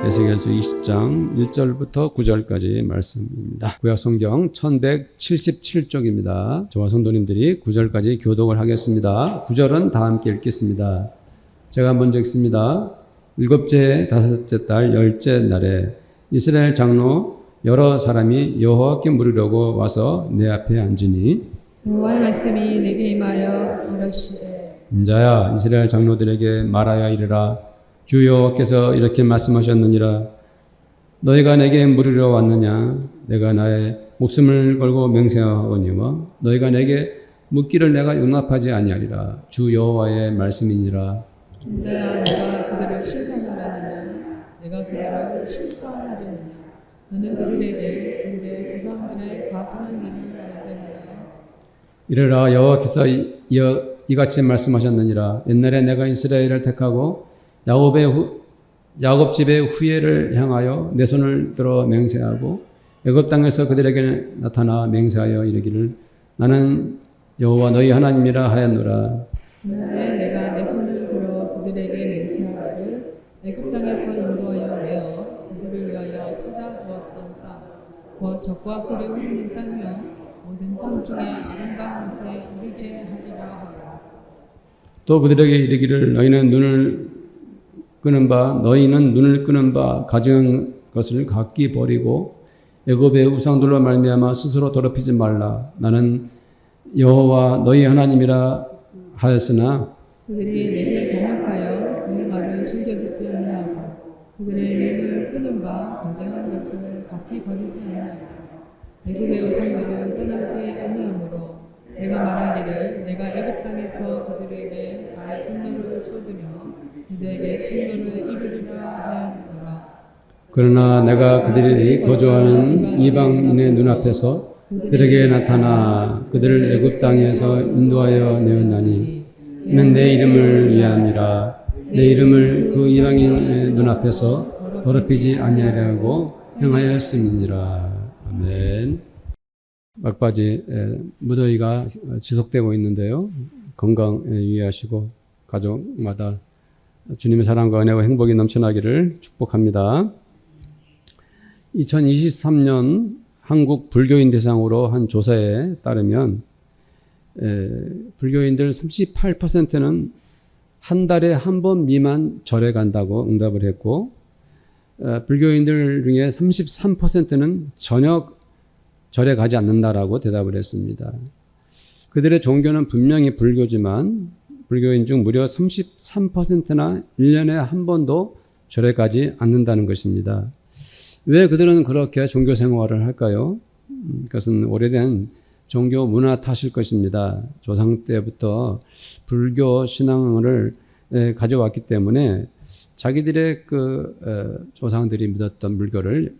에스겔서 20장 1절부터 9절까지 말씀입니다. 구약성경 1177쪽입니다. 저와 성도님들이 9절까지 교독을 하겠습니다. 9절은 다 함께 읽겠습니다. 제가 먼저 읽습니다. 일곱째 다섯째 달 열째 날에 이스라엘 장로 여러 사람이 여호와께 물으려고 와서 내 앞에 앉으니 여호와의 말씀이 내게 임하여 이르시되 인자야 이스라엘 장로들에게 말하여 이르라 주 여호와께서 이렇게 말씀하셨느니라 너희가 내게 물으려 왔느냐 내가 나의 목숨을 걸고 맹세하오니와 너희가 내게 묻기를 내가 용납하지 아니하리라 주 여호와의 말씀이니라. 인자야 내가 그들을 심판하려느냐 내가 그들을 심판하려느냐 너는 그들에게 그들의 조상들의 가증한 일을 알겠느냐 이르라 여호와께서 이같이 말씀하셨느니라 옛날에 내가 이스라엘을 택하고 야곱 집의 후예를 향하여 내 손을 들어 맹세하고 애굽 땅에서 그들에게 나타나 맹세하여 이르기를 나는 여호와 너희 하나님이라 하였노라. 그날에 내가 내 손을 들어 그들에게 맹세하기를 애굽 땅에서 인도하여 내어 그들을 위하여 찾아두었던 땅 곧 적과 꿀이 흐르는 땅이며 모든 땅 중에 아름다운 곳에 이르게 하리라 하고 또 그들에게 이르기를 너희는 눈을 끄는 바 가증한 것을 각기 버리고 애굽의 우상들로 말미암아 스스로 더럽히지 말라. 나는 여호와 너희 하나님이라 하였으나 그들이 내게 경악하여 내 말을 즐겨 듣지 아니하고 그들의 눈을 끄는 바 가증한 것을 각기 버리지 아니하고 애굽의 우상들을 떠나지 아니하므로 내가 말하기를 내가 애굽 땅에서 그들에게 나의 분노를 쏟으며 그들에게 진노를 이루리라 하였노라. 그러나 내가 그들이 거주하는 이방인의 눈앞에서 그들에게 나타나 그들을 애굽 땅에서 인도하여 내었나니 이는 내 이름을 위함이라. 내 이름을 그 이방인의 눈앞에서 더럽히지 아니하려고 행하였음이니라. 아멘. 막바지 무더위가 지속되고 있는데요. 건강 유의하시고 가족마다 주님의 사랑과 은혜와 행복이 넘쳐나기를 축복합니다. 2023년 한국 불교인 대상으로 한 조사에 따르면 불교인들 38%는 한 달에 한 번 미만 절에 간다고 응답을 했고 불교인들 중에 33%는 전혀 절에 가지 않는다라고 대답을 했습니다. 그들의 종교는 분명히 불교지만 불교인 중 무려 33%나 1년에 한 번도 절에 가지 않는다는 것입니다. 왜 그들은 그렇게 종교 생활을 할까요? 그것은 오래된 종교 문화 탓일 것입니다. 조상 때부터 불교 신앙을 가져왔기 때문에 자기들의 조상들이 믿었던 불교를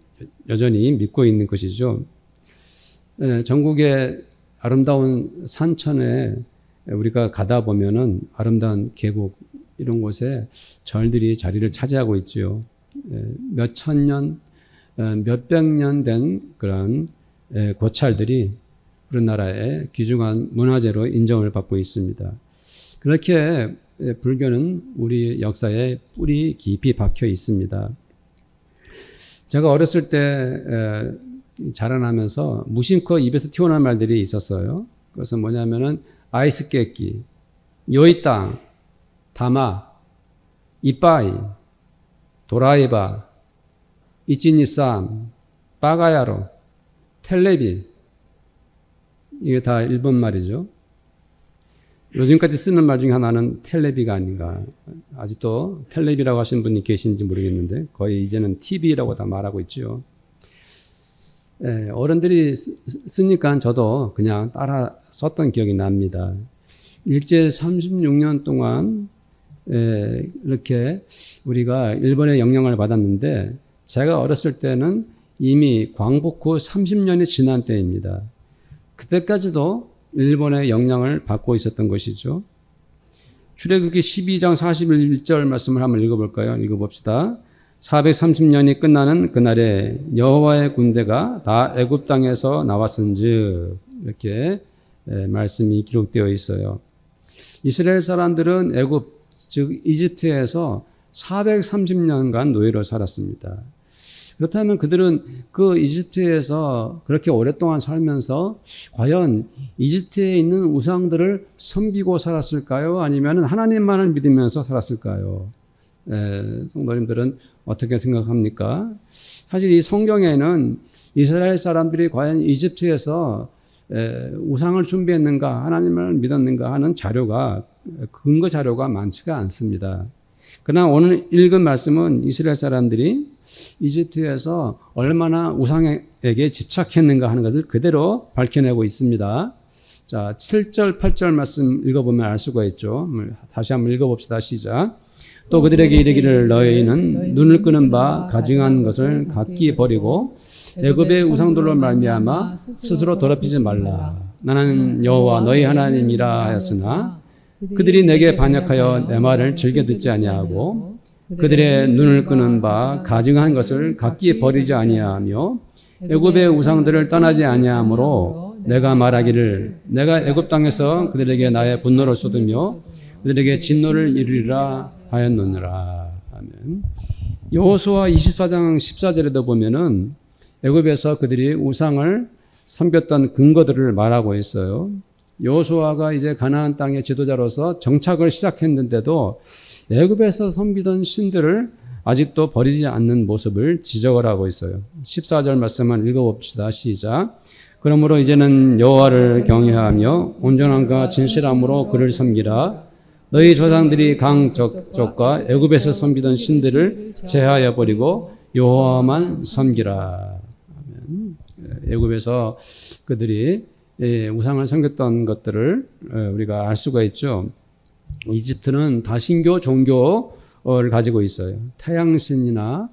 여전히 믿고 있는 것이죠. 전국의 아름다운 산천에 우리가 가다 보면은 아름다운 계곡 이런 곳에 절들이 자리를 차지하고 있죠. 몇 천 년, 몇백 년 된 그런 고찰들이 우리나라의 귀중한 문화재로 인정을 받고 있습니다. 그렇게 불교는 우리 역사에 뿌리 깊이 박혀 있습니다. 제가 어렸을 때 자라나면서 무심코 입에서 튀어나온 말들이 있었어요. 그것은 뭐냐면은 아이스 깨끼, 요이땅, 다마, 이빠이, 도라이바, 이찌니쌈, 빠가야로, 텔레비 이게 다 일본 말이죠. 요즘까지 쓰는 말 중에 하나는 텔레비가 아닌가. 아직도 텔레비라고 하시는 분이 계신지 모르겠는데 거의 이제는 TV라고 다 말하고 있죠. 어른들이 쓰니까 저도 그냥 따라 썼던 기억이 납니다. 일제 36년 동안 이렇게 우리가 일본의 영향을 받았는데 제가 어렸을 때는 이미 광복 후 30년이 지난 때입니다. 그때까지도 일본의 영향을 받고 있었던 것이죠. 출애굽기 12장 41절 말씀을 한번 읽어볼까요? 읽어봅시다. 430년이 끝나는 그날에 여호와의 군대가 다 애굽 땅에서 나왔은즉 이렇게 말씀이 기록되어 있어요. 이스라엘 사람들은 애굽 즉 이집트에서 430년간 노예로 살았습니다. 그렇다면 그들은 그 이집트에서 그렇게 오랫동안 살면서 과연 이집트에 있는 우상들을 섬기고 살았을까요? 아니면 하나님만을 믿으면서 살았을까요? 성도님들은 어떻게 생각합니까? 사실 이 성경에는 이스라엘 사람들이 과연 이집트에서 우상을 준비했는가, 하나님을 믿었는가 하는 자료가, 근거 자료가 많지가 않습니다. 그러나 오늘 읽은 말씀은 이스라엘 사람들이 이집트에서 얼마나 우상에게 집착했는가 하는 것을 그대로 밝혀내고 있습니다. 자, 7절, 8절 말씀 읽어보면 알 수가 있죠. 다시 한번 읽어봅시다. 시작. 또 그들에게 이르기를 너희는 눈을 끄는 바 가증한 것을 각기 버리고 애굽의 우상들로 말미암아 스스로 더럽히지 말라. 나는 여호와 너희 하나님이라 하였으나 그들이 내게 반역하여 내 말을 즐겨 듣지 아니하고 그들의 눈을 끄는 바 가증한 것을 각기 버리지 아니하며 애굽의 우상들을 떠나지 아니하므로 내가 말하기를 내가 애굽 땅에서 그들에게 나의 분노를 쏟으며 그들에게 진노를 이루리라 하였느니라. 아멘. 여호수아 24장 14절에도 보면은 애굽에서 그들이 우상을 섬겼던 근거들을 말하고 있어요. 여호수아가 이제 가나안 땅의 지도자로서 정착을 시작했는데도 애굽에서 섬기던 신들을 아직도 버리지 않는 모습을 지적을 하고 있어요. 14절 말씀을 읽어봅시다. 시작. 그러므로 이제는 여호와를 경외하며 온전함과 진실함으로 그를 섬기라. 너희 조상들이 강적과 애굽에서 섬기던 신들을 제하여 버리고 여호와만 섬기라. 애굽에서 그들이 우상을 섬겼던 것들을 우리가 알 수가 있죠. 이집트는 다신교 종교를 가지고 있어요. 태양신이나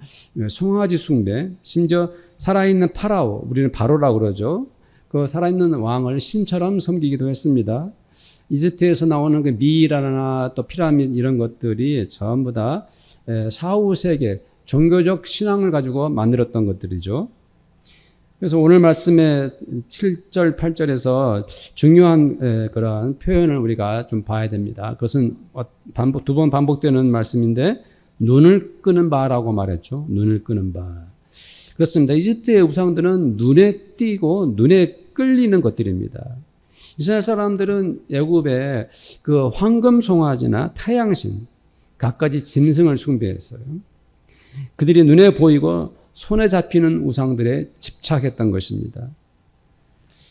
송아지 숭배, 심지어 살아있는 파라오, 우리는 바로라고 그러죠. 그 살아있는 왕을 신처럼 섬기기도 했습니다. 이집트에서 나오는 그 미이라나 또 피라미드 이런 것들이 전부 다 사후세계 종교적 신앙을 가지고 만들었던 것들이죠. 그래서 오늘 말씀의 7절, 8절에서 중요한 그러한 표현을 우리가 좀 봐야 됩니다. 그것은 두 번 반복되는 말씀인데 눈을 끄는 바라고 말했죠. 눈을 끄는 바. 그렇습니다. 이집트의 우상들은 눈에 띄고 눈에 끌리는 것들입니다. 이스라엘 사람들은 애굽에 그 황금 송아지나 태양신, 갖가지 짐승을 숭배했어요. 그들이 눈에 보이고 손에 잡히는 우상들에 집착했던 것입니다.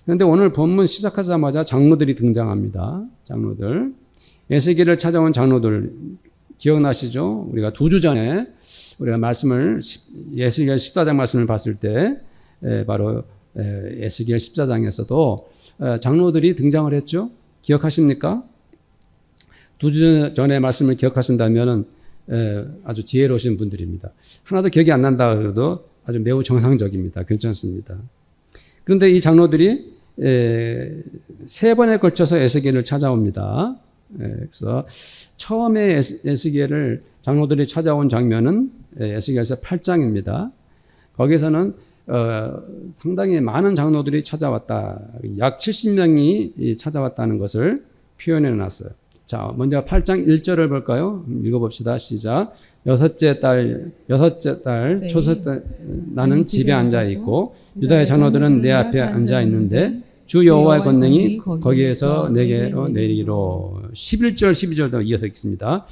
그런데 오늘 본문 시작하자마자 장로들이 등장합니다. 장로들. 에스겔을 찾아온 장로들 기억나시죠? 우리가 2주 전에 우리가 말씀을 에스겔 14장 말씀을 봤을 때 바로 에스겔 14장에서도 장로들이 등장을 했죠. 기억하십니까? 2주 전에 말씀을 기억하신다면 아주 지혜로우신 분들입니다. 하나도 기억이 안 난다 그래도 아주 매우 정상적입니다. 괜찮습니다. 그런데 이 장로들이 3번에 걸쳐서 에스겔을 찾아옵니다. 그래서 처음에 에스겔을 장로들이 찾아온 장면은 에스겔서 8장입니다. 거기서는 상당히 많은 장로들이 찾아왔다. 약 70명이 찾아왔다는 것을 표현해 놨어요. 자, 먼저 8장 1절을 볼까요? 읽어봅시다. 시작. 여섯째 달 초섯 달 나는 집에 앉아 있고 유다의 장로들은 내 앞에 앉아 있는데 주 여호와의 권능이 거기에서 내게로 내리기로. 11절 12절도 이어서 읽습니다.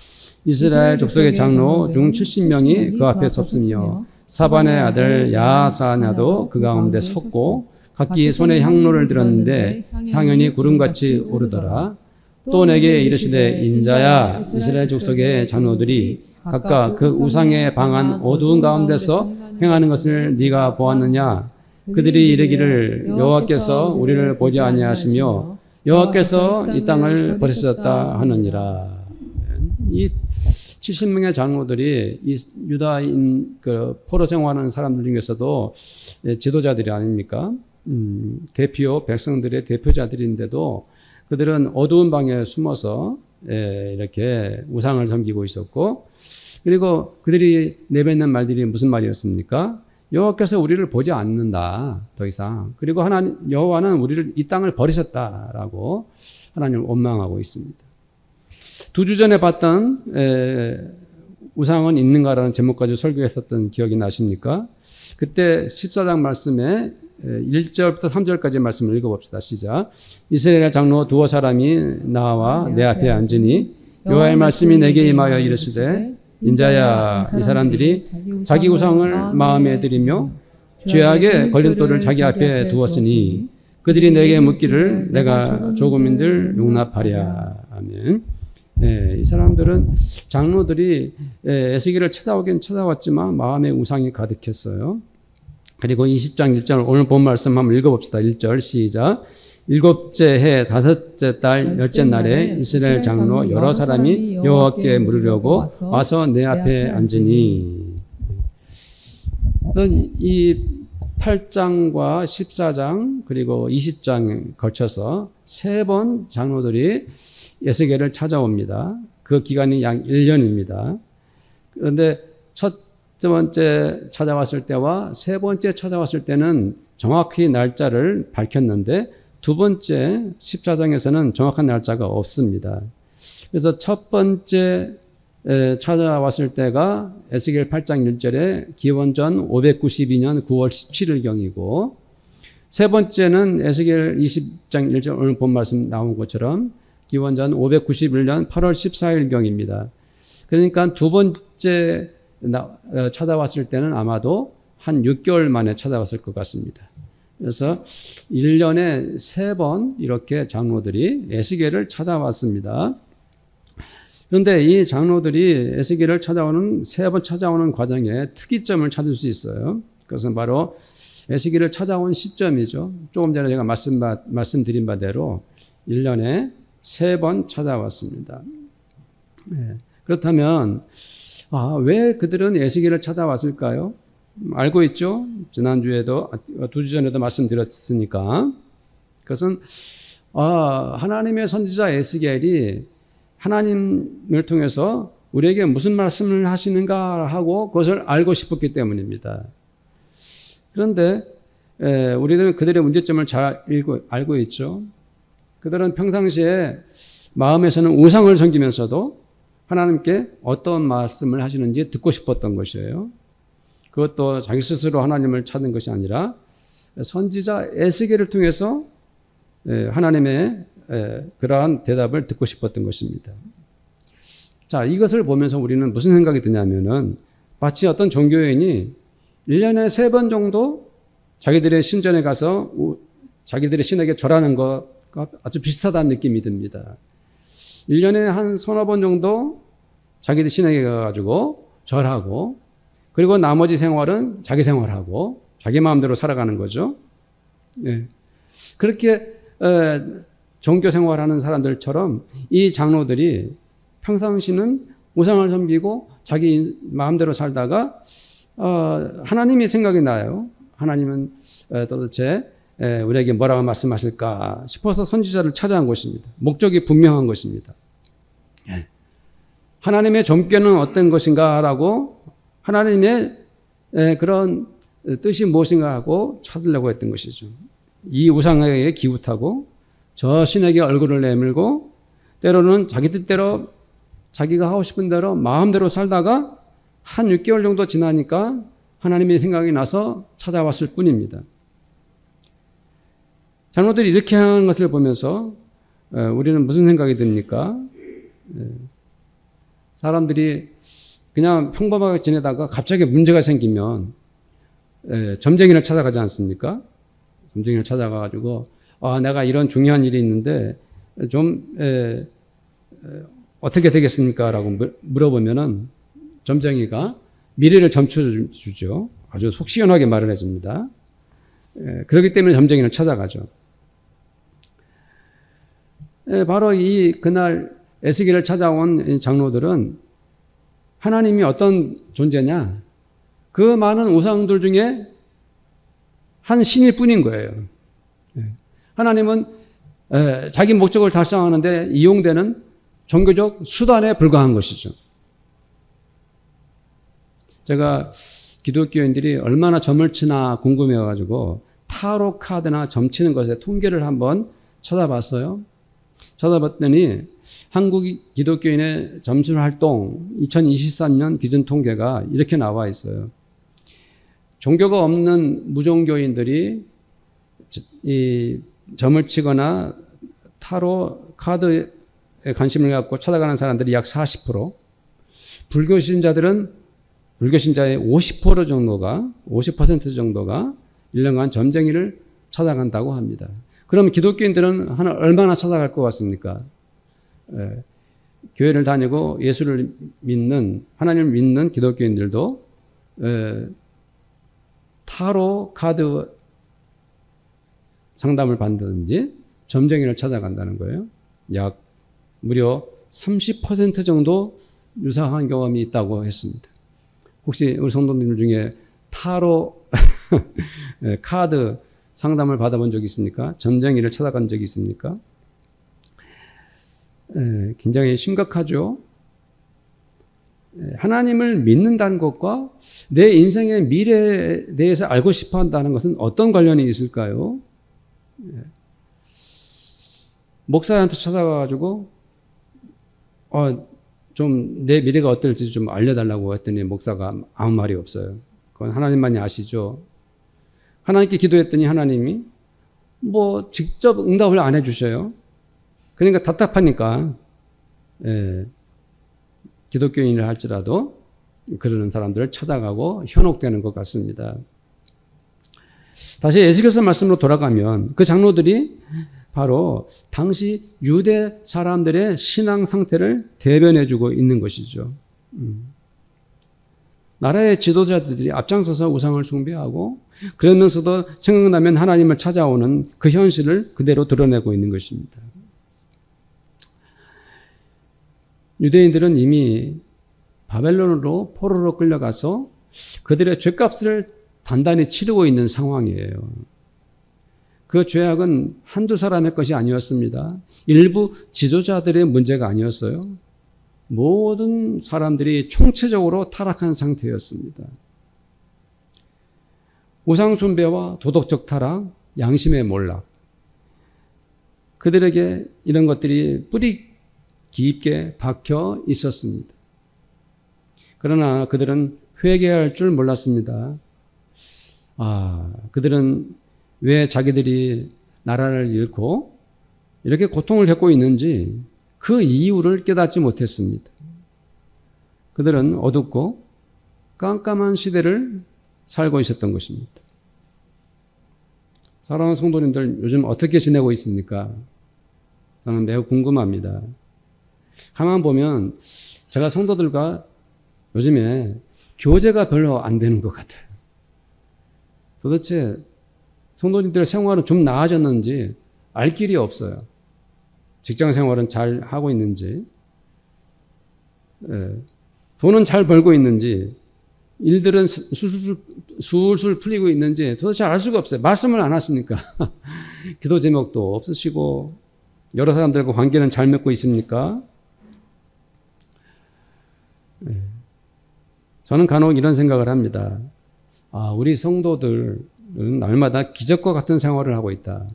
이스라엘 족속의 장로 중 70명이 그 앞에 섰으며 사반의 아들 야사냐도 그 가운데 섰고 각기 손에 향로를 들었는데 향연이 구름같이 오르더라. 또 내게 이르시되 인자야 이스라엘 족속의 장로들이 각각 그 우상에 방한 어두운 가운데서 행하는 것을 네가 보았느냐. 그들이 이르기를 여호와께서 우리를 보지 아니하시며 여호와께서 이 땅을 버리셨다 하느니라. 이 70명의 장로들이 이 유다인 그 포로 생활하는 사람들 중에서도 지도자들이 아닙니까? 대표 백성들의 대표자들인데도 그들은 어두운 방에 숨어서 이렇게 우상을 섬기고 있었고, 그리고 그들이 내뱉는 말들이 무슨 말이었습니까? 여호와께서 우리를 보지 않는다, 더 이상. 그리고 하나님 여호와는 우리를 이 땅을 버리셨다라고 하나님을 원망하고 있습니다. 2주 전에 봤던 우상은 있는가라는 제목 가지고 설교했었던 기억이 나십니까? 그때 14장 말씀에 1절부터 3절까지 말씀을 읽어봅시다. 시작. 이스라엘 장로 두어 사람이 나와 내 앞에 앉으니 여호와의 말씀이 내게 임하여 이르시되 인자야, 이 사람들이 자기 우상을 마음에 들이며 죄악의 걸림돌을 자기 앞에 두었으니 그들이 내게 묻기를 내가 조금인들 용납하랴. 아멘. 네, 이 사람들은 장로들이 에스겔을 찾아오긴 찾아왔지만 마음에 우상이 가득했어요. 그리고 20장 1절 오늘 본 말씀 한번 읽어봅시다. 1절 시작. 일곱째 해 다섯째 달 열째 날에 이스라엘 장로 여러 사람이 여호와께 물으려고 와서 내 앞에 앉으니. 이 8장과 14장 그리고 20장에 걸쳐서 3번 장로들이 에스겔을 찾아옵니다. 그 기간이 약 1년입니다. 그런데 첫 번째 찾아왔을 때와 세 번째 찾아왔을 때는 정확히 날짜를 밝혔는데 두 번째 14장에서는 정확한 날짜가 없습니다. 그래서 첫 번째 찾아왔을 때가 에스겔 8장 1절에 기원전 592년 9월 17일경이고 세 번째는 에스겔 20장 1절 오늘 본 말씀 나온 것처럼 기원전 591년 8월 14일경입니다. 그러니까 두 번째 찾아왔을 때는 아마도 한 6개월 만에 찾아왔을 것 같습니다. 그래서 1년에 3번 이렇게 장로들이 에스겔을 찾아왔습니다. 그런데 이 장로들이 에스겔을 찾아오는 3번 찾아오는 과정에 특이점을 찾을 수 있어요. 그것은 바로 에스겔을 찾아온 시점이죠. 조금 전에 제가 말씀드린 바대로 1년에 3번 찾아왔습니다. 네. 그렇다면 왜 그들은 에스겔을 찾아왔을까요? 알고 있죠? 지난주에도 2주 전에도 말씀드렸으니까. 그것은 하나님의 선지자 에스겔이 하나님을 통해서 우리에게 무슨 말씀을 하시는가 하고 그것을 알고 싶었기 때문입니다. 그런데 우리들은 그들의 문제점을 잘 알고 있죠. 그들은 평상시에 마음에서는 우상을 섬기면서도 하나님께 어떤 말씀을 하시는지 듣고 싶었던 것이에요. 그것도 자기 스스로 하나님을 찾는 것이 아니라 선지자 에스겔을 통해서 하나님의 그러한 대답을 듣고 싶었던 것입니다. 자, 이것을 보면서 우리는 무슨 생각이 드냐면은 마치 어떤 종교인이 1년에 3번 정도 자기들의 신전에 가서 자기들의 신에게 절하는 것과 아주 비슷하다는 느낌이 듭니다. 1년에 한 서너 번 정도 자기들 신에게 가가지고 절하고 그리고 나머지 생활은 자기 생활하고 자기 마음대로 살아가는 거죠. 네. 그렇게 종교 생활하는 사람들처럼 이 장로들이 평상시는 우상을 섬기고 자기 마음대로 살다가 하나님이 생각이 나요. 하나님은 도대체 우리에게 뭐라고 말씀하실까 싶어서 선지자를 찾아간 것입니다. 목적이 분명한 것입니다. 하나님의 종교는 어떤 것인가라고 하나님의 그런 뜻이 무엇인가 하고 찾으려고 했던 것이죠. 이 우상에게 기웃하고 저 신에게 얼굴을 내밀고 때로는 자기 뜻대로 자기가 하고 싶은 대로 마음대로 살다가 한 6개월 정도 지나니까 하나님의 생각이 나서 찾아왔을 뿐입니다. 장로들이 이렇게 하는 것을 보면서 우리는 무슨 생각이 듭니까? 사람들이 그냥 평범하게 지내다가 갑자기 문제가 생기면 점쟁이를 찾아가지 않습니까? 점쟁이를 찾아가가지고 내가 이런 중요한 일이 있는데 좀 어떻게 되겠습니까? 라고 물어보면은 점쟁이가 미래를 점쳐주죠. 아주 속 시원하게 말을 해줍니다. 그렇기 때문에 점쟁이를 찾아가죠. 바로 그날 에스겔을 찾아온 장로들은 하나님이 어떤 존재냐? 그 많은 우상들 중에 한 신일 뿐인 거예요. 하나님은 자기 목적을 달성하는데 이용되는 종교적 수단에 불과한 것이죠. 제가 기독교인들이 얼마나 점을 치나 궁금해가지고 타로 카드나 점 치는 것에 통계를 한번 찾아봤어요. 찾아봤더니 한국 기독교인의 점술 활동 2023년 기준 통계가 이렇게 나와 있어요. 종교가 없는 무종교인들이 이 점을 치거나 타로 카드에 관심을 갖고 찾아가는 사람들이 약 40%, 불교 신자의 50% 정도가 50% 정도가 1년간 점쟁이를 찾아간다고 합니다. 그럼 기독교인들은 얼마나 찾아갈 것 같습니까? 교회를 다니고 예수를 믿는, 하나님을 믿는 기독교인들도 타로 카드 상담을 받든지 점쟁이를 찾아간다는 거예요. 약 무려 30% 정도 유사한 경험이 있다고 했습니다. 혹시 우리 성도님들 중에 타로 카드 상담을 받아본 적이 있습니까? 점쟁이를 찾아간 적이 있습니까? 굉장히 심각하죠. 하나님을 믿는다는 것과 내 인생의 미래에 대해서 알고 싶어 한다는 것은 어떤 관련이 있을까요? 목사한테 찾아가가지고 좀 내 미래가 어떨지 좀 알려달라고 했더니 목사가 아무 말이 없어요. 그건 하나님만이 아시죠. 하나님께 기도했더니 하나님이 뭐 직접 응답을 안 해주셔요. 그러니까 답답하니까 기독교인을 할지라도 그러는 사람들을 찾아가고 현혹되는 것 같습니다. 다시 에스겔서 말씀으로 돌아가면 그 장로들이 바로 당시 유대 사람들의 신앙 상태를 대변해주고 있는 것이죠. 나라의 지도자들이 앞장서서 우상을 숭배하고 그러면서도 생각나면 하나님을 찾아오는 그 현실을 그대로 드러내고 있는 것입니다. 유대인들은 이미 바벨론으로 포로로 끌려가서 그들의 죄값을 단단히 치르고 있는 상황이에요. 그 죄악은 한두 사람의 것이 아니었습니다. 일부 지도자들의 문제가 아니었어요. 모든 사람들이 총체적으로 타락한 상태였습니다. 우상 숭배와 도덕적 타락, 양심의 몰락. 그들에게 이런 것들이 뿌리 깊게 박혀 있었습니다. 그러나 그들은 회개할 줄 몰랐습니다. 그들은 왜 자기들이 나라를 잃고 이렇게 고통을 겪고 있는지 그 이유를 깨닫지 못했습니다. 그들은 어둡고 깜깜한 시대를 살고 있었던 것입니다. 사랑하는 성도님들, 요즘 어떻게 지내고 있습니까? 저는 매우 궁금합니다. 가만 보면 제가 성도들과 요즘에 교제가 별로 안 되는 것 같아요. 도대체 성도님들의 생활은 좀 나아졌는지 알 길이 없어요. 직장 생활은 잘 하고 있는지, 돈은 잘 벌고 있는지, 일들은 술술 풀리고 있는지 도대체 알 수가 없어요. 말씀을 안 하시니까. 기도 제목도 없으시고, 여러 사람들과 관계는 잘 맺고 있습니까? 저는 간혹 이런 생각을 합니다. 우리 성도들은 날마다 기적과 같은 생활을 하고 있다.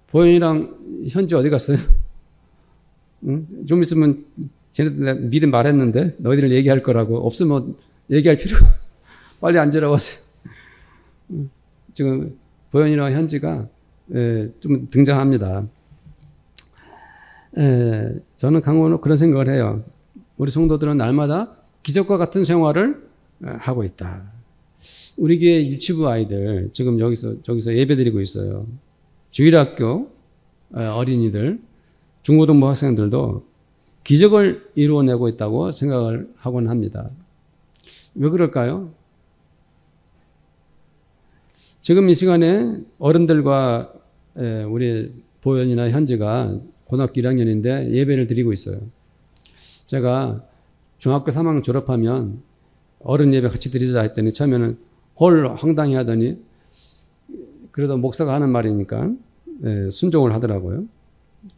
보현이랑 현지 어디 갔어요? 응? 좀 있으면 쟤네들 미리 말했는데 너희들 얘기할 거라고. 없으면 얘기할 필요가 빨리 앉으라고 하세요. 지금 보현이랑 현지가 좀 등장합니다. 저는 강원으로 그런 생각을 해요. 우리 성도들은 날마다 기적과 같은 생활을 하고 있다. 우리 교회 유치부 아이들 지금 저기서 예배드리고 있어요. 주일학교 어린이들, 중고등부 학생들도 기적을 이루어내고 있다고 생각을 하곤 합니다. 왜 그럴까요? 지금 이 시간에 어른들과 우리 보현이나 현지가 고등학교 1학년인데 예배를 드리고 있어요. 제가 중학교 3학년 졸업하면 어른 예배 같이 드리자 했더니 처음에는 헐 황당해 하더니 그래도 목사가 하는 말이니까 순종을 하더라고요.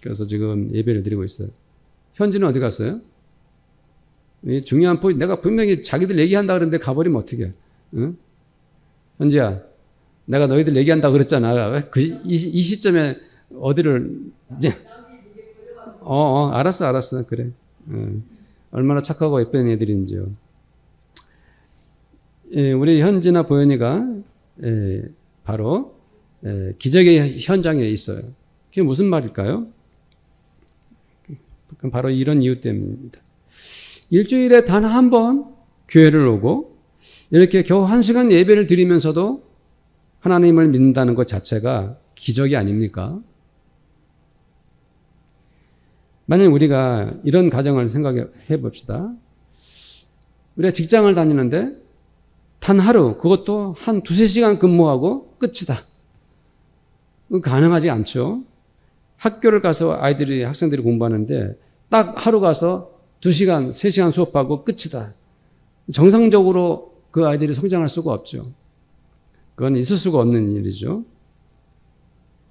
그래서 지금 예배를 드리고 있어요. 현지는 어디 갔어요? 중요한 포인트, 내가 분명히 자기들 얘기한다 그러는데 가버리면 어떡해? 응? 현지야, 내가 너희들 얘기한다고 그랬잖아. 왜 이 시점에 어디를 이제 알았어. 그래. 얼마나 착하고 예쁜 애들인지요. 우리 현지나 보현이가 바로 기적의 현장에 있어요. 그게 무슨 말일까요? 바로 이런 이유 때문입니다. 일주일에 단 한 번 교회를 오고 이렇게 겨우 1시간 예배를 드리면서도 하나님을 믿는다는 것 자체가 기적이 아닙니까? 만약 우리가 이런 가정을 생각해 봅시다. 우리가 직장을 다니는데 단 하루, 그것도 한 2-3시간 근무하고 끝이다. 가능하지 않죠. 학교를 가서 학생들이 공부하는데 딱 하루 가서 2시간, 3시간 수업하고 끝이다. 정상적으로 그 아이들이 성장할 수가 없죠. 그건 있을 수가 없는 일이죠.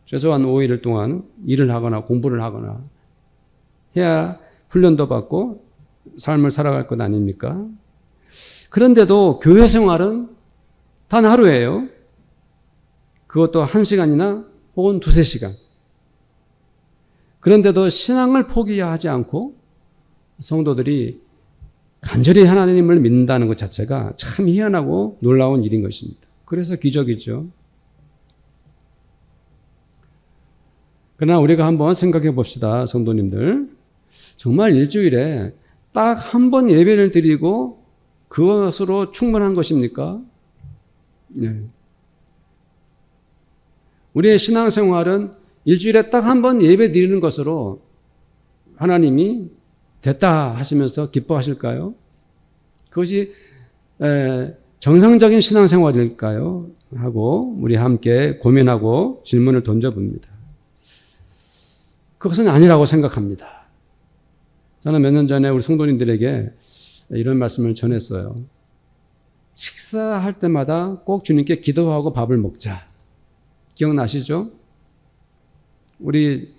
최소한 5일 동안 일을 하거나 공부를 하거나 해야 훈련도 받고 삶을 살아갈 것 아닙니까? 그런데도 교회 생활은 단 하루예요. 그것도 1시간이나 혹은 2-3시간. 그런데도 신앙을 포기하지 않고 성도들이 간절히 하나님을 믿는다는 것 자체가 참 희한하고 놀라운 일인 것입니다. 그래서 기적이죠. 그러나 우리가 한번 생각해 봅시다, 성도님들. 정말 일주일에 딱 한 번 예배를 드리고 그것으로 충분한 것입니까? 네. 우리의 신앙생활은 일주일에 딱 한 번 예배 드리는 것으로 하나님이 됐다 하시면서 기뻐하실까요? 그것이 정상적인 신앙생활일까요? 하고 우리 함께 고민하고 질문을 던져봅니다. 그것은 아니라고 생각합니다. 저는 몇 년 전에 우리 성도님들에게 이런 말씀을 전했어요. 식사할 때마다 꼭 주님께 기도하고 밥을 먹자. 기억나시죠? 우리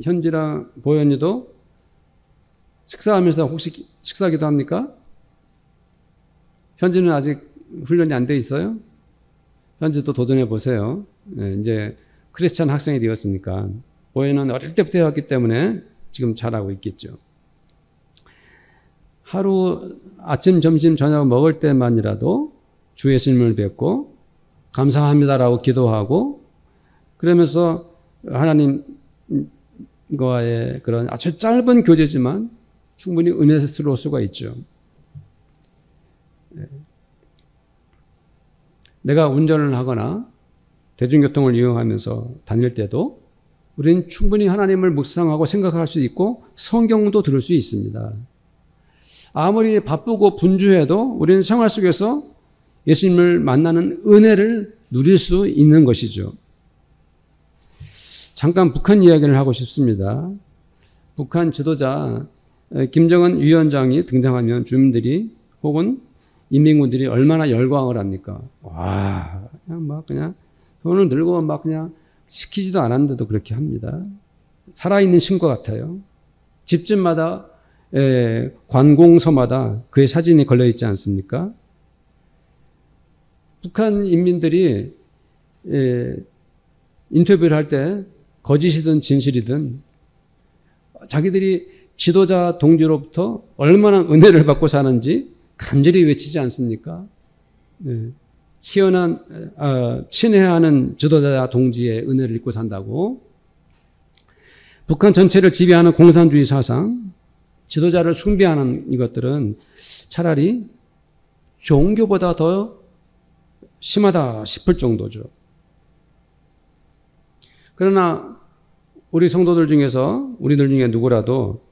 현지랑 보현이도 식사하면서 혹시 식사기도 합니까? 현지는 아직 훈련이 안 돼 있어요? 현지도 도전해 보세요. 이제 크리스찬 학생이 되었으니까. 보현은 어릴 때부터 해왔기 때문에 지금 잘하고 있겠죠. 하루 아침, 점심, 저녁 먹을 때만이라도 주 예수님을 뵙고 감사합니다라고 기도하고 그러면서 하나님과의 그런 아주 짧은 교제지만 충분히 은혜스러울 수가 있죠. 내가 운전을 하거나 대중교통을 이용하면서 다닐 때도 우리는 충분히 하나님을 묵상하고 생각할 수 있고 성경도 들을 수 있습니다. 아무리 바쁘고 분주해도 우리는 생활 속에서 예수님을 만나는 은혜를 누릴 수 있는 것이죠. 잠깐 북한 이야기를 하고 싶습니다. 북한 지도자 김정은 위원장이 등장하면 주민들이 혹은 인민군들이 얼마나 열광을 합니까? 와, 그냥 손을 들고 그냥 시키지도 않았는데도 그렇게 합니다. 살아있는 신과 같아요. 집집마다 관공서마다 그의 사진이 걸려 있지 않습니까? 북한 인민들이 인터뷰를 할 때 거짓이든 진실이든 자기들이 지도자 동지로부터 얼마나 은혜를 받고 사는지 간절히 외치지 않습니까? 친애하는 지도자 동지의 은혜를 입고 산다고. 북한 전체를 지배하는 공산주의 사상, 지도자를 숭배하는 이것들은 차라리 종교보다 더 심하다 싶을 정도죠. 그러나 우리 성도들 중에서 우리들 중에 누구라도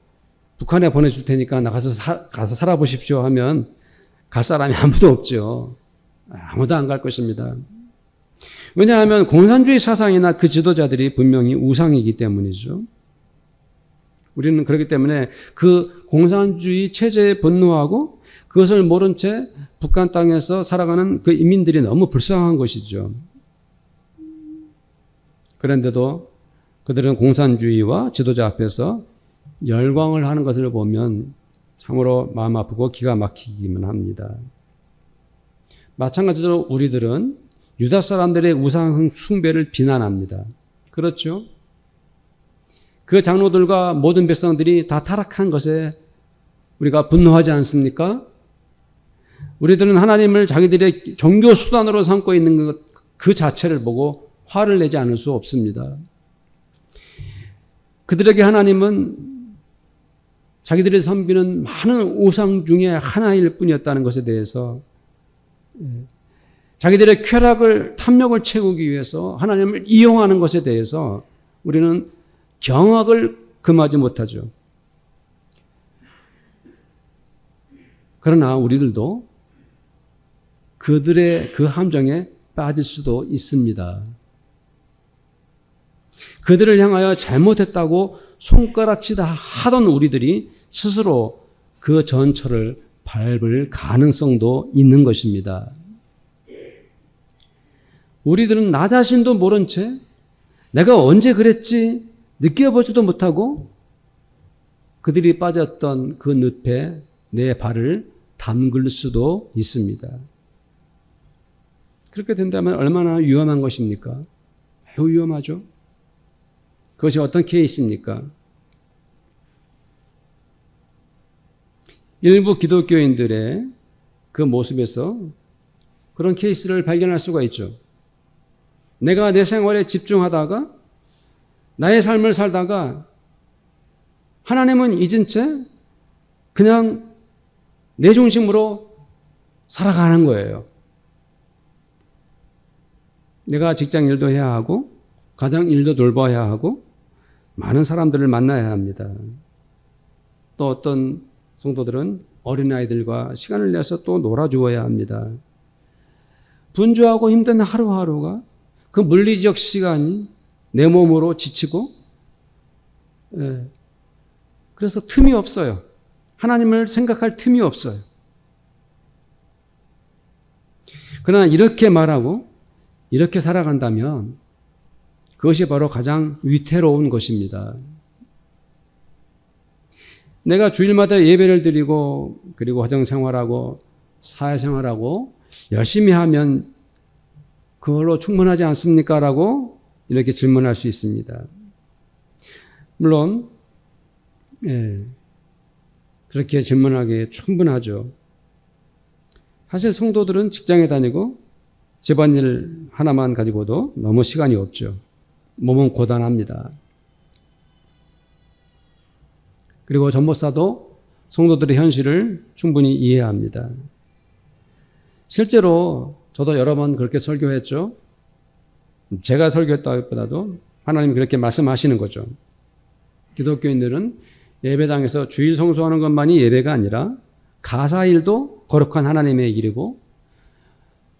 북한에 보내줄 테니까 나가서 가서 살아보십시오 하면 갈 사람이 아무도 없죠. 아무도 안 갈 것입니다. 왜냐하면 공산주의 사상이나 그 지도자들이 분명히 우상이기 때문이죠. 우리는 그렇기 때문에 그 공산주의 체제에 분노하고 그것을 모른 채 북한 땅에서 살아가는 그 인민들이 너무 불쌍한 것이죠. 그런데도 그들은 공산주의와 지도자 앞에서 열광을 하는 것을 보면 참으로 마음 아프고 기가 막히기만 합니다. 마찬가지로 우리들은 유다 사람들의 우상 숭배를 비난합니다. 그렇죠? 그 장로들과 모든 백성들이 다 타락한 것에 우리가 분노하지 않습니까? 우리들은 하나님을 자기들의 종교 수단으로 삼고 있는 것 그 자체를 보고 화를 내지 않을 수 없습니다. 그들에게 하나님은 자기들이 섬기는 많은 우상 중에 하나일 뿐이었다는 것에 대해서, 자기들의 쾌락을, 탐욕을 채우기 위해서 하나님을 이용하는 것에 대해서 우리는 경악을 금하지 못하죠. 그러나 우리들도 그들의 그 함정에 빠질 수도 있습니다. 그들을 향하여 잘못했다고 손가락질다 하던 우리들이 스스로 그 전철을 밟을 가능성도 있는 것입니다. 우리들은 나 자신도 모른 채 내가 언제 그랬지 느껴보지도 못하고 그들이 빠졌던 그 늪에 내 발을 담글 수도 있습니다. 그렇게 된다면 얼마나 위험한 것입니까? 매우 위험하죠. 그것이 어떤 케이스입니까? 일부 기독교인들의 그 모습에서 그런 케이스를 발견할 수가 있죠. 내가 내 생활에 집중하다가 나의 삶을 살다가 하나님은 잊은 채 그냥 내 중심으로 살아가는 거예요. 내가 직장 일도 해야 하고 가정 일도 돌봐야 하고 많은 사람들을 만나야 합니다. 또 어떤 성도들은 어린아이들과 시간을 내서 또 놀아주어야 합니다. 분주하고 힘든 하루하루가 그 물리적 시간이 내 몸으로 지치고, 그래서 틈이 없어요. 하나님을 생각할 틈이 없어요. 그러나 이렇게 말하고 이렇게 살아간다면 그것이 바로 가장 위태로운 것입니다. 내가 주일마다 예배를 드리고 그리고 가정생활하고 사회생활하고 열심히 하면 그걸로 충분하지 않습니까? 라고 이렇게 질문할 수 있습니다. 물론 그렇게 질문하기에 충분하죠. 사실 성도들은 직장에 다니고 집안일 하나만 가지고도 너무 시간이 없죠. 몸은 고단합니다. 그리고 전도사도 성도들의 현실을 충분히 이해해야 합니다. 실제로 저도 여러 번 그렇게 설교했죠. 제가 설교했다기보다도 하나님이 그렇게 말씀하시는 거죠. 기독교인들은 예배당에서 주일 성수하는 것만이 예배가 아니라 가사일도 거룩한 하나님의 일이고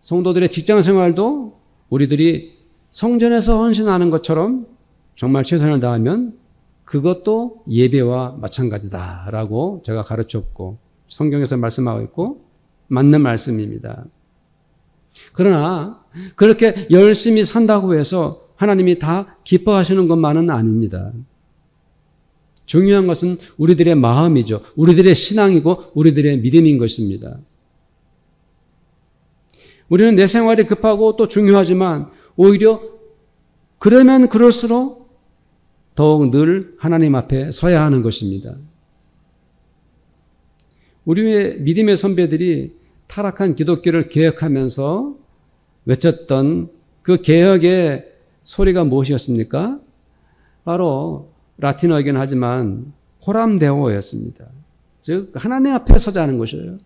성도들의 직장 생활도 우리들이 성전에서 헌신하는 것처럼 정말 최선을 다하면 그것도 예배와 마찬가지다라고 제가 가르쳤고 성경에서 말씀하고 있고 맞는 말씀입니다. 그러나 그렇게 열심히 산다고 해서 하나님이 다 기뻐하시는 것만은 아닙니다. 중요한 것은 우리들의 마음이죠. 우리들의 신앙이고 우리들의 믿음인 것입니다. 우리는 내 생활이 급하고 또 중요하지만 오히려 그러면 그럴수록 더욱 늘 하나님 앞에 서야 하는 것입니다. 우리의 믿음의 선배들이 타락한 기독교를 개혁하면서 외쳤던 그 개혁의 소리가 무엇이었습니까? 바로 라틴어이긴 하지만 코람데오였습니다. 즉 하나님 앞에 서자는 것이에요.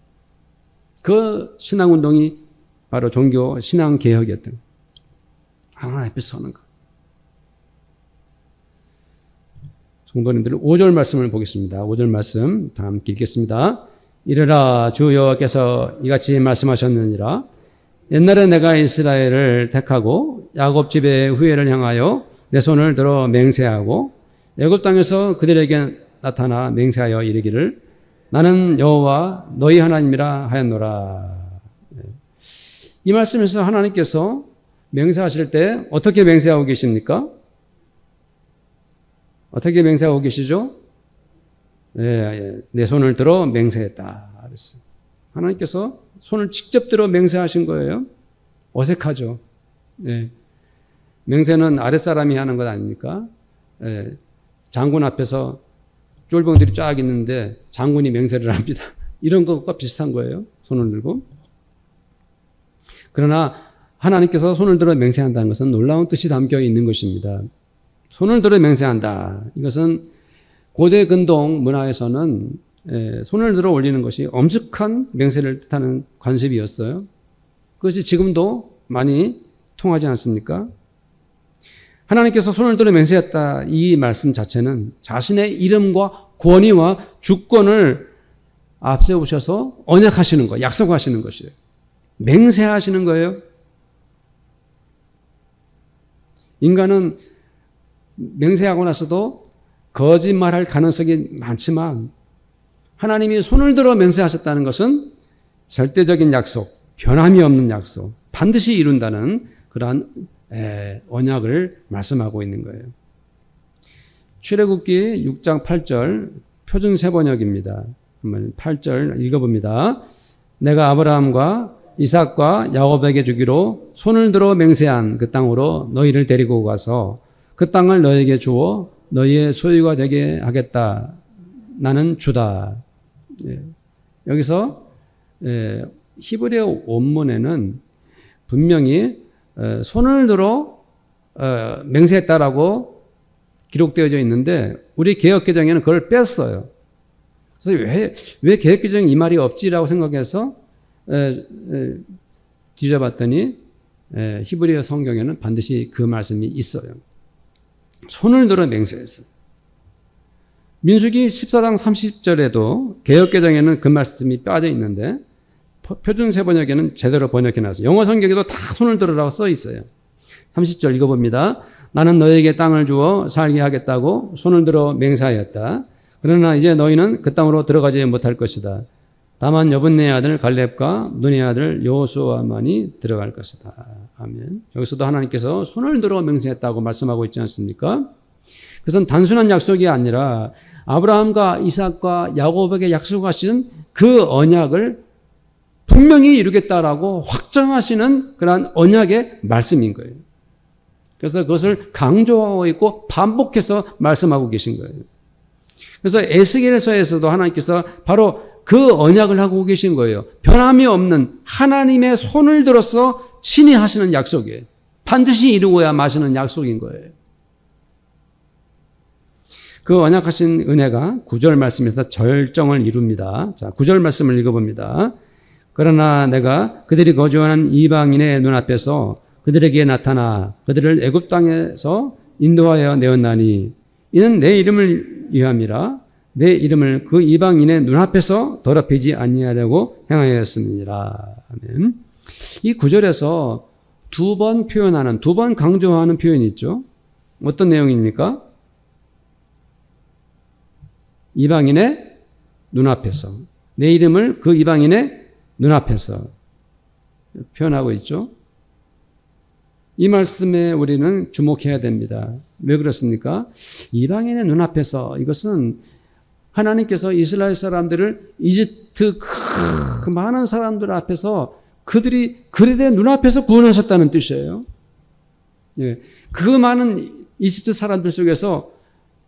그 신앙운동이 바로 종교 신앙개혁이었던 하나님 앞에 서는 것. 성도님들 5절 말씀을 보겠습니다. 5절 말씀 다 함께 읽겠습니다. 이르라 주 여호와께서 이같이 말씀하셨느니라. 옛날에 내가 이스라엘을 택하고 야곱 집의 후예를 향하여 내 손을 들어 맹세하고 애굽 땅에서 그들에게 나타나 맹세하여 이르기를 나는 여호와 너희 하나님이라 하였노라. 이 말씀에서 하나님께서 맹세하실 때 어떻게 맹세하고 계십니까? 어떻게 맹세하고 계시죠? 내 손을 들어 맹세했다. 그랬어요. 하나님께서 손을 직접 들어 맹세하신 거예요. 어색하죠. 맹세는 아랫사람이 하는 것 아닙니까? 장군 앞에서 쫄병들이 쫙 있는데 장군이 맹세를 합니다. 이런 것과 비슷한 거예요. 손을 들고. 그러나 하나님께서 손을 들어 맹세한다는 것은 놀라운 뜻이 담겨 있는 것입니다. 손을 들어 맹세한다. 이것은 고대 근동 문화에서는 손을 들어 올리는 것이 엄숙한 맹세를 뜻하는 관습이었어요. 그것이 지금도 많이 통하지 않습니까? 하나님께서 손을 들어 맹세했다. 이 말씀 자체는 자신의 이름과 권위와 주권을 앞세우셔서 언약하시는 거, 약속하시는 것이에요. 맹세하시는 거예요. 인간은 맹세하고 나서도 거짓말할 가능성이 많지만 하나님이 손을 들어 맹세하셨다는 것은 절대적인 약속, 변함이 없는 약속, 반드시 이룬다는 그러한 언약을 말씀하고 있는 거예요. 출애굽기 6장 8절 표준 세번역입니다. 8절 읽어봅니다. 내가 아브라함과 이삭과 야곱에게 주기로 손을 들어 맹세한 그 땅으로 너희를 데리고 가서 그 땅을 너희에게 주어 너희의 소유가 되게 하겠다. 나는 주다. 여기서 히브리어 원문에는 분명히 손을 들어 맹세했다라고 기록되어져 있는데 우리 개역개정에는 그걸 뺐어요. 그래서 왜 개역개정에 이 말이 없지라고 생각해서 뒤져봤더니 히브리어 성경에는 반드시 그 말씀이 있어요. 손을 들어 맹세했어요. 민수기 14장 30절에도 개역개정에는 그 말씀이 빠져 있는데 표준 세번역에는 제대로 번역해놨어요. 영어 성경에도 다 손을 들으라고 써 있어요. 30절 읽어봅니다. 나는 너에게 땅을 주어 살게 하겠다고 손을 들어 맹세하였다. 그러나 이제 너희는 그 땅으로 들어가지 못할 것이다. 다만 여분네 아들 갈렙과 눈의 아들 여호수아만이 들어갈 것이다. 아멘. 여기서도 하나님께서 손을 들어 맹세했다고 말씀하고 있지 않습니까? 그것은 단순한 약속이 아니라 아브라함과 이삭과 야곱에게 약속하신 그 언약을 분명히 이루겠다라고 확정하시는 그러한 언약의 말씀인 거예요. 그래서 그것을 강조하고 있고 반복해서 말씀하고 계신 거예요. 그래서 에스겔서에서도 하나님께서 바로 그 언약을 하고 계신 거예요. 변함이 없는 하나님의 손을 들어서 친히 하시는 약속이에요. 반드시 이루어야 마시는 약속인 거예요. 그 언약하신 은혜가 9절 말씀에서 절정을 이룹니다. 자, 9절 말씀을 읽어봅니다. 그러나 내가 그들이 거주하는 이방인의 눈앞에서 그들에게 나타나 그들을 애굽 땅에서 인도하여 내었나니 이는 내 이름을 위함이라 내 이름을 그 이방인의 눈앞에서 더럽히지 아니하려고 행하였음이니라. 아멘. 이 구절에서 두 번 표현하는, 두 번 강조하는 표현이 있죠. 어떤 내용입니까? 이방인의 눈앞에서. 내 이름을 그 이방인의 눈앞에서 표현하고 있죠. 이 말씀에 우리는 주목해야 됩니다. 왜 그렇습니까? 이방인의 눈앞에서 이것은 하나님께서 이스라엘 사람들을 이집트 그 많은 사람들 앞에서 그들의 눈앞에서 구원하셨다는 뜻이에요. 예, 그 많은 이집트 사람들 속에서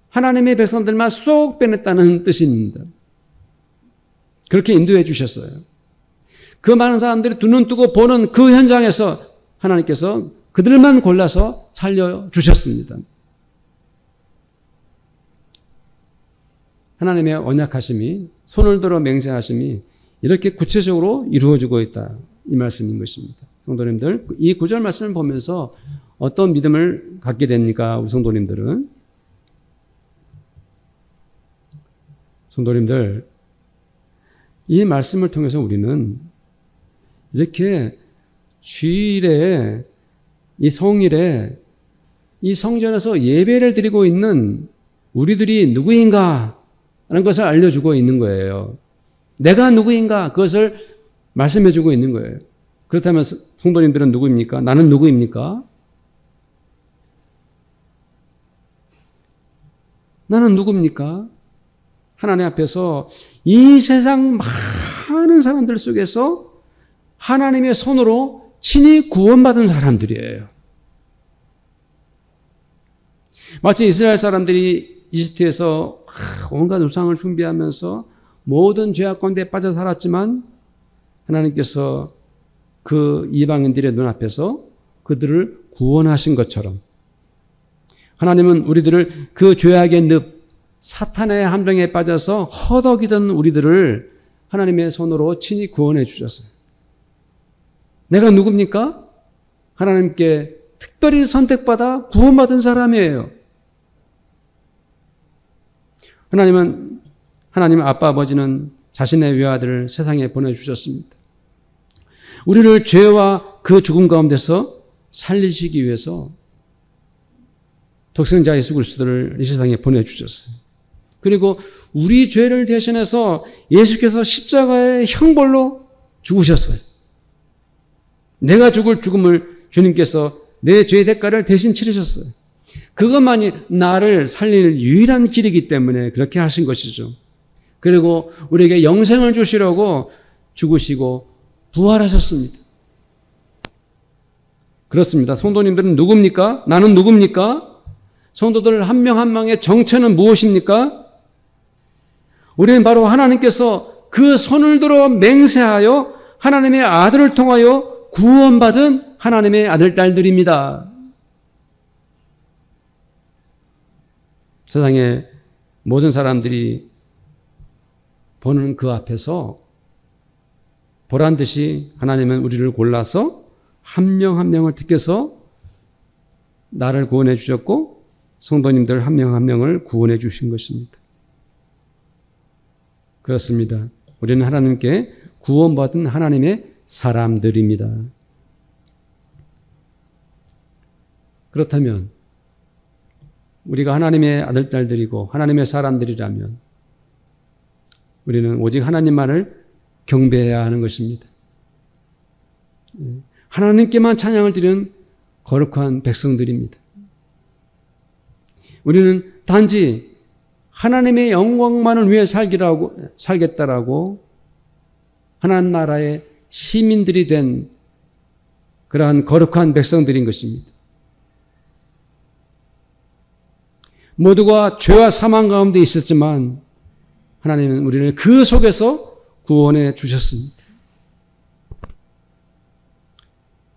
하나님의 백성들만 쏙 빼냈다는 뜻입니다. 그렇게 인도해 주셨어요. 그 많은 사람들이 두 눈 뜨고 보는 그 현장에서 하나님께서 그들만 골라서 살려주셨습니다. 하나님의 언약하심이, 손을 들어 맹세하심이 이렇게 구체적으로 이루어지고 있다. 이 말씀인 것입니다. 성도님들, 이 구절 말씀을 보면서 어떤 믿음을 갖게 됩니까? 우리 성도님들은. 성도님들, 이 말씀을 통해서 우리는 이렇게 주일에 이 성일에 이 성전에서 예배를 드리고 있는 우리들이 누구인가 하는 것을 알려주고 있는 거예요. 내가 누구인가 그것을 말씀해주고 있는 거예요. 그렇다면 성도님들은 누구입니까? 나는 누구입니까? 나는 누굽니까? 하나님 앞에서 이 세상 많은 사람들 속에서 하나님의 손으로 친히 구원받은 사람들이에요. 마치 이스라엘 사람들이 이집트에서 온갖 우상을 숭배하면서 모든 죄악 가운데 빠져 살았지만 하나님께서 그 이방인들의 눈앞에서 그들을 구원하신 것처럼 하나님은 우리들을 그 죄악의 늪, 사탄의 함정에 빠져서 허덕이던 우리들을 하나님의 손으로 친히 구원해 주셨어요. 내가 누굽니까? 하나님께 특별히 선택받아 구원받은 사람이에요. 하나님 아빠 아버지는 자신의 외아들을 세상에 보내주셨습니다. 우리를 죄와 그 죽음 가운데서 살리시기 위해서 독생자 예수 그리스도를 이 세상에 보내주셨어요. 그리고 우리 죄를 대신해서 예수께서 십자가의 형벌로 죽으셨어요. 내가 죽을 죽음을 주님께서 내 죄의 대가를 대신 치르셨어요. 그것만이 나를 살릴 유일한 길이기 때문에 그렇게 하신 것이죠. 그리고 우리에게 영생을 주시려고 죽으시고 부활하셨습니다. 그렇습니다. 성도님들은 누굽니까? 나는 누굽니까? 성도들 한 명 한 명의 정체는 무엇입니까? 우리는 바로 하나님께서 그 손을 들어 맹세하여 하나님의 아들을 통하여 구원받은 하나님의 아들, 딸들입니다. 세상의 모든 사람들이 보는 그 앞에서 보란 듯이 하나님은 우리를 골라서 한 명 한 명을 택해서 나를 구원해 주셨고 성도님들 한 명 한 명을 구원해 주신 것입니다. 그렇습니다. 우리는 하나님께 구원받은 하나님의 사람들입니다. 그렇다면 우리가 하나님의 아들, 딸들이고 하나님의 사람들이라면 우리는 오직 하나님만을 경배해야 하는 것입니다. 하나님께만 찬양을 드리는 거룩한 백성들입니다. 우리는 단지 하나님의 영광만을 위해 살겠다라고 하나님 나라의 시민들이 된 그러한 거룩한 백성들인 것입니다. 모두가 죄와 사망 가운데 있었지만 하나님은 우리를 그 속에서 구원해 주셨습니다.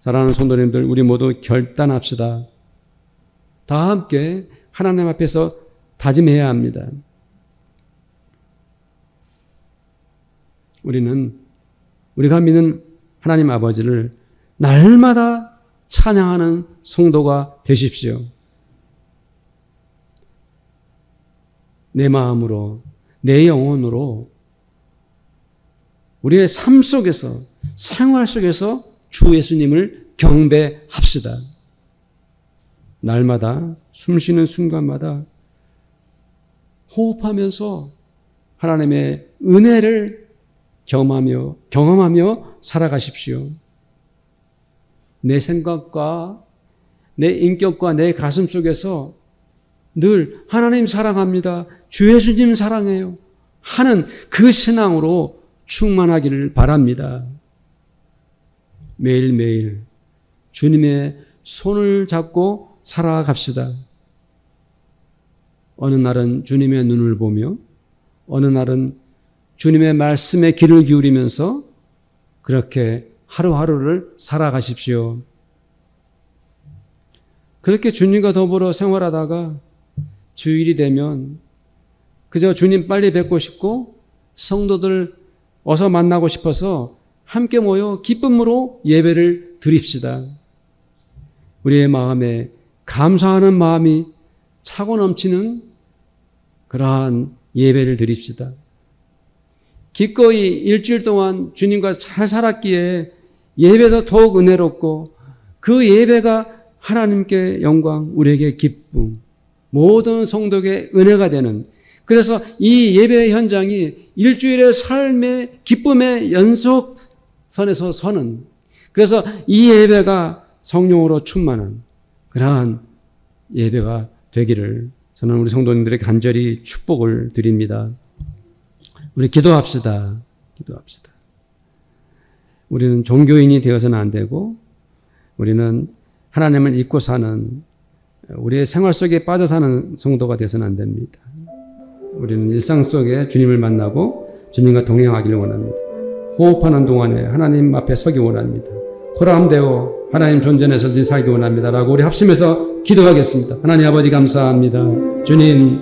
사랑하는 성도님들, 우리 모두 결단합시다. 다 함께 하나님 앞에서 다짐해야 합니다. 우리가 믿는 하나님 아버지를 날마다 찬양하는 성도가 되십시오. 내 마음으로, 내 영혼으로 우리의 삶 속에서, 생활 속에서 주 예수님을 경배합시다. 날마다 숨쉬는 순간마다 호흡하면서 하나님의 은혜를 경험하며 살아가십시오. 내 생각과 내 인격과 내 가슴 속에서 늘 하나님 사랑합니다. 주 예수님 사랑해요. 하는 그 신앙으로 충만하기를 바랍니다. 매일매일 주님의 손을 잡고 살아갑시다. 어느 날은 주님의 눈을 보며 어느 날은 주님의 말씀에 귀를 기울이면서 그렇게 하루하루를 살아가십시오. 그렇게 주님과 더불어 생활하다가 주일이 되면 그저 주님 빨리 뵙고 싶고 성도들 어서 만나고 싶어서 함께 모여 기쁨으로 예배를 드립시다. 우리의 마음에 감사하는 마음이 차고 넘치는 그러한 예배를 드립시다. 기꺼이 일주일 동안 주님과 잘 살았기에 예배도 더욱 은혜롭고 그 예배가 하나님께 영광, 우리에게 기쁨, 모든 성도에게 은혜가 되는, 그래서 이 예배 현장이 일주일의 삶의 기쁨의 연속선에서 서는, 그래서 이 예배가 성령으로 충만한 그러한 예배가 되기를 저는 우리 성도님들에게 간절히 축복을 드립니다. 우리 기도합시다. 우리는 종교인이 되어서는 안 되고 우리는 하나님을 잊고 사는 우리의 생활 속에 빠져 사는 성도가 되어서는 안 됩니다. 우리는 일상 속에 주님을 만나고 주님과 동행하기를 원합니다. 호흡하는 동안에 하나님 앞에 서기 원합니다. 호람되어 하나님 존전에서 늘 살기 원합니다. 라고 우리 합심해서 기도하겠습니다. 하나님 아버지 감사합니다. 주님,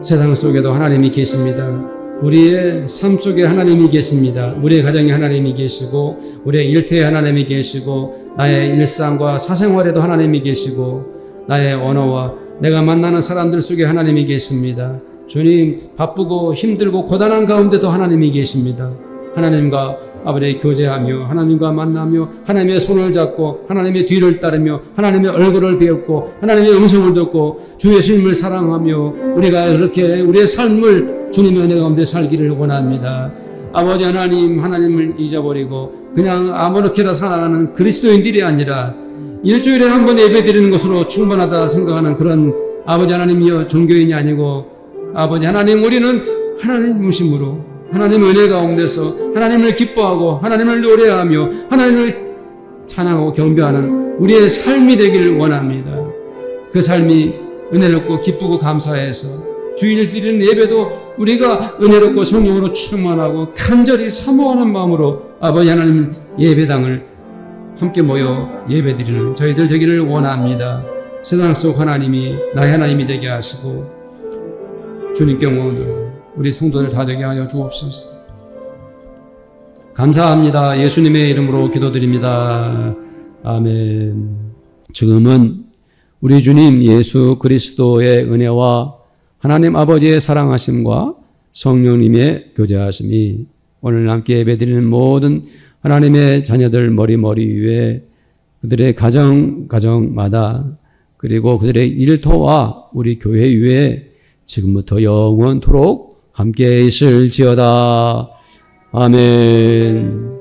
세상 속에도 하나님이 계십니다. 우리의 삶 속에 하나님이 계십니다. 우리의 가정에 하나님이 계시고 우리의 일터에 하나님이 계시고 나의 일상과 사생활에도 하나님이 계시고 나의 언어와 내가 만나는 사람들 속에 하나님이 계십니다. 주님, 바쁘고 힘들고 고단한 가운데도 하나님이 계십니다. 하나님과 아버지 교제하며 하나님과 만나며 하나님의 손을 잡고 하나님의 뒤를 따르며 하나님의 얼굴을 배웠고 하나님의 음성을 듣고 주 예수님을 사랑하며 우리가 그렇게 우리의 삶을 주님의 은혜 가운데 살기를 원합니다. 아버지 하나님, 하나님을 잊어버리고 그냥 아무렇게나 살아가는 그리스도인들이 아니라 일주일에 한 번 예배드리는 것으로 충분하다 생각하는 그런 아버지 하나님이여 종교인이 아니고 아버지 하나님, 우리는 하나님 중심으로 하나님의 은혜 가운데서 하나님을 기뻐하고 하나님을 노래하며 하나님을 찬양하고 경배하는 우리의 삶이 되기를 원합니다. 그 삶이 은혜롭고 기쁘고 감사해서 주일 드리는 예배도 우리가 은혜롭고 성령으로 충만하고 간절히 사모하는 마음으로 아버지 하나님 예배당을 함께 모여 예배드리는 저희들 되기를 원합니다. 세상 속 하나님이 나의 하나님이 되게 하시고 주님께 원하노라. 우리 성도들 다 되게 하여 주옵소서. 감사합니다. 예수님의 이름으로 기도드립니다. 아멘. 지금은 우리 주님 예수 그리스도의 은혜와 하나님 아버지의 사랑하심과 성령님의 교제하심이 오늘 함께 예배드리는 모든 하나님의 자녀들 머리 위에 그들의 가정마다 그리고 그들의 일터와 우리 교회 위에 지금부터 영원토록 함께 있을지어다. 아멘.